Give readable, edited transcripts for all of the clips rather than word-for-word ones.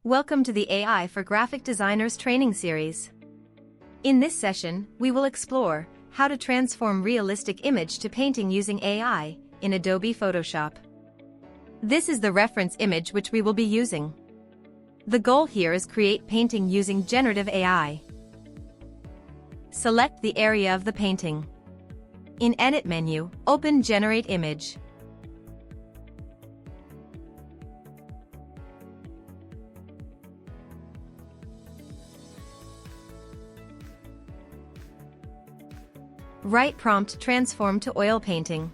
Welcome to the AI for Graphic Designers training series. In this session, we will explore how to transform realistic image to painting using AI in Adobe Photoshop. This is the reference image which we will be using. The goal here is create painting using generative AI. Select the area of the painting. In Edit menu, open Generate Image. Write prompt transform to oil painting.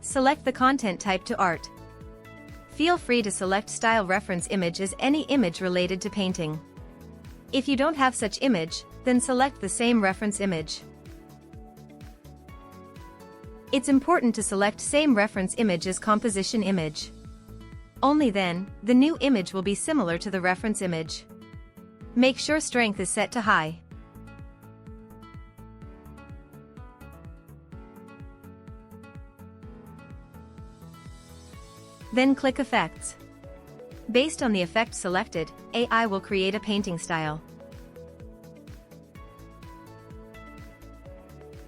Select the content type to art. Feel free to select style reference image as any image related to painting. If you don't have such image, then select the same reference image. It's important to select same reference image as composition image. Only then, the new image will be similar to the reference image. Make sure strength is set to high. Then click Effects. Based on the effect selected, AI will create a painting style.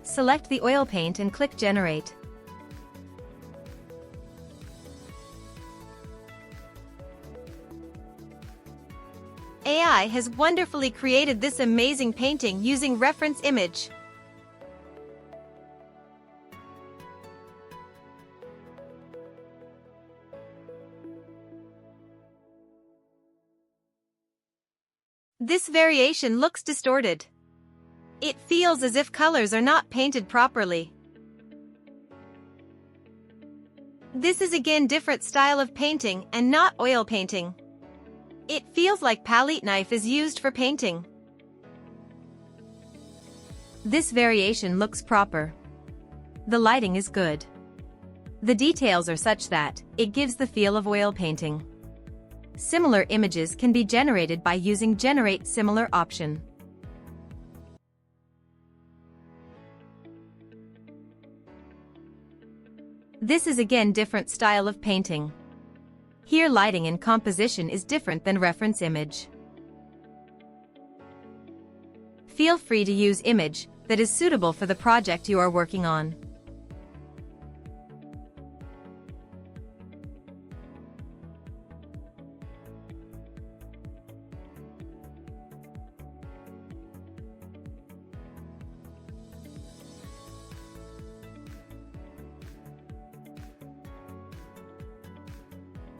Select the oil paint and click Generate. AI has wonderfully created this amazing painting using reference image. This variation looks distorted. It feels as if colors are not painted properly. This is again different style of painting and not oil painting. It feels like palette knife is used for painting. This variation looks proper. The lighting is good. The details are such that it gives the feel of oil painting. Similar images can be generated by using Generate Similar option. This is again different style of painting. Here lighting and composition is different than reference image. Feel free to use image that is suitable for the project you are working on.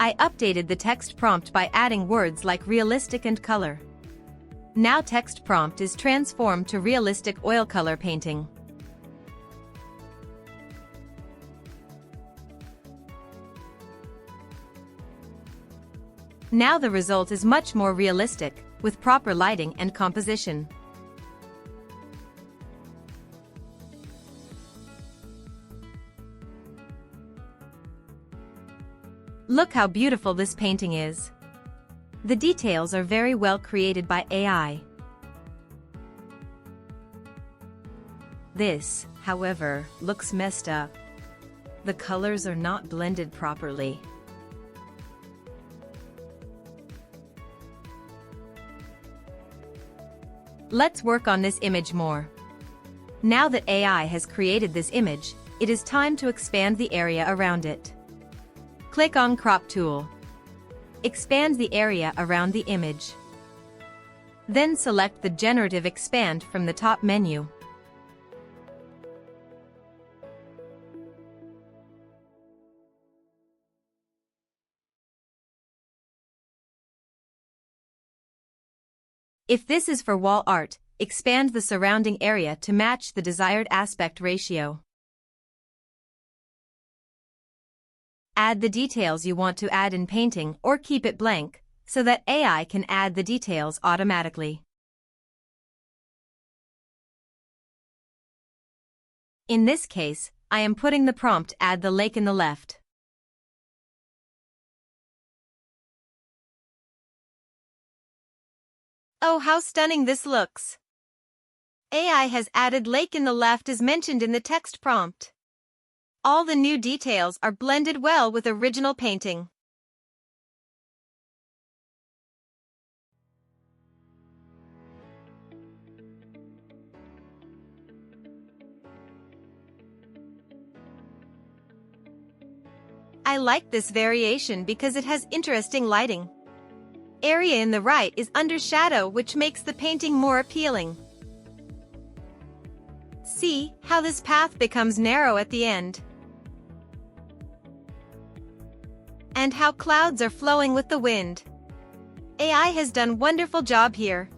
I updated the text prompt by adding words like realistic and color. Now text prompt is transformed to realistic oil color painting. Now the result is much more realistic, with proper lighting and composition. Look how beautiful this painting is. The details are very well created by AI. This, however, looks messed up. The colors are not blended properly. Let's work on this image more. Now that AI has created this image, it is time to expand the area around it. Click on Crop tool. Expand the area around the image. Then select the Generative Expand from the top menu. If this is for wall art, expand the surrounding area to match the desired aspect ratio. Add the details you want to add in painting or keep it blank, so that AI can add the details automatically. In this case, I am putting the prompt add the lake in the left. Oh, how stunning this looks! AI has added lake in the left as mentioned in the text prompt. All the new details are blended well with original painting. I like this variation because it has interesting lighting. Area in the right is under shadow, which makes the painting more appealing. See how this path becomes narrow at the end. And how clouds are flowing with the wind. AI has done a wonderful job here.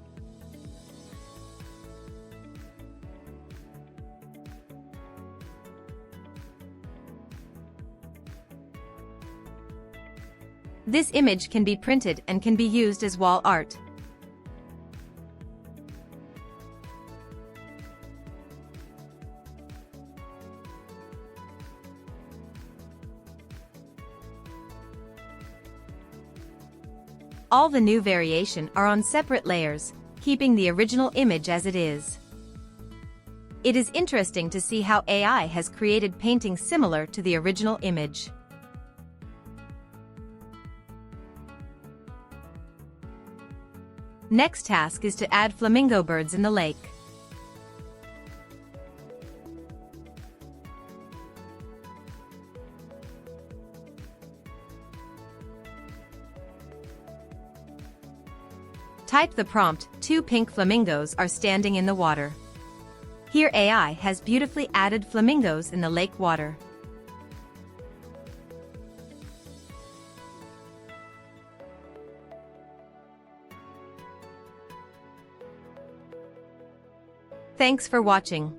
This image can be printed and can be used as wall art. All the new variation are on separate layers, keeping the original image as it is. It is interesting to see how AI has created paintings similar to the original image. Next task is to add flamingo birds in the lake. Type the prompt, 2 pink flamingos are standing in the water. Here AI has beautifully added flamingos in the lake water. Thanks for watching.